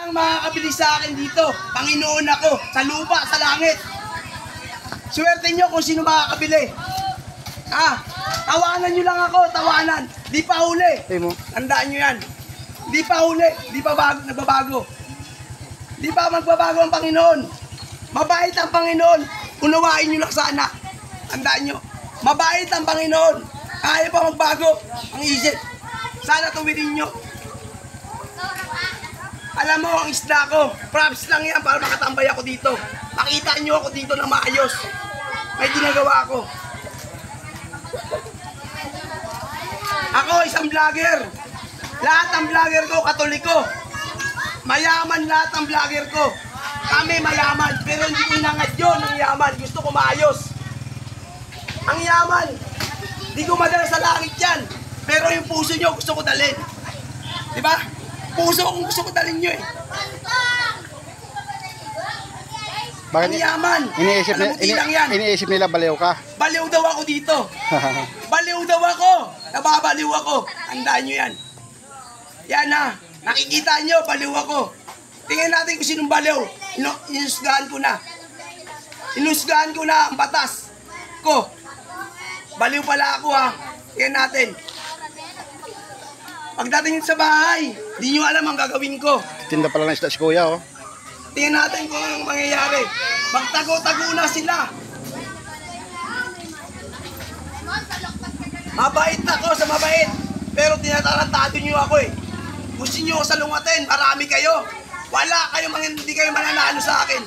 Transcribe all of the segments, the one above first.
Walang makakabili sa akin dito. Panginoon ako, sa lupa, sa langit. Swerte nyo kung sino makakabili. Tawanan nyo lang ako, tawanan. Di pa huli. Tandaan nyo yan. Di pa huli, di pa nagbabago. Di pa magbabago ang Panginoon. Mabait ang Panginoon. Unawain nyo lang sana. Tandaan nyo. Mabait ang Panginoon. Kaya pa magbago ang isip. Sana tuwirin nyo. Alam mo, ang isda ko, props lang yan para makatambay ako dito. Makita nyo ako dito na maayos. May ginagawa ako. Ako, isang vlogger. Lahat ng vlogger ko, Katoliko. Mayaman lahat ng vlogger ko. Kami mayaman, pero hindi ko inangad yun ang yaman. Gusto ko maayos. Ang yaman, hindi ko madala sa langit yan. Pero yung puso nyo, gusto ko dalhin. Diba? Puso kung gusto ko dalhin nyo eh. Bakit ang yaman. Iniisip nila baliw ka? Baliw daw ako dito. Baliw daw ako. Nababaliw ako. Tandaan nyo yan. Yan na. Nakikita nyo, baliw ako. Tingnan natin kung sinong baliw. Inusgahan ko na. Inusgahan ko na ang batas ko. Baliw pala ako ha. Tingnan natin. Pagdating sa bahay, di nyo alam ang gagawin ko. Tinda pala ng isda si Kuya, oh. Tingnan natin kung anong mangyayari. Magtago-tago na sila. Mabait ako sa mabait. Pero tinatarantado nyo ako eh. Gusto nyo salungatin, marami kayo. Wala kayo, hindi kayo mananalo sa akin.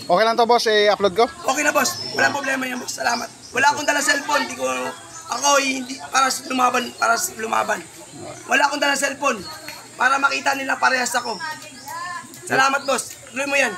Okay lang to, boss, i-upload ko? Okay na, boss. Walang problema yan, boss. Salamat. Wala akong dala cellphone. Hindi para lumaban. Wala akong dala cellphone. Para makita nila parehas ako. Salamat, boss. Tuloy mo yan.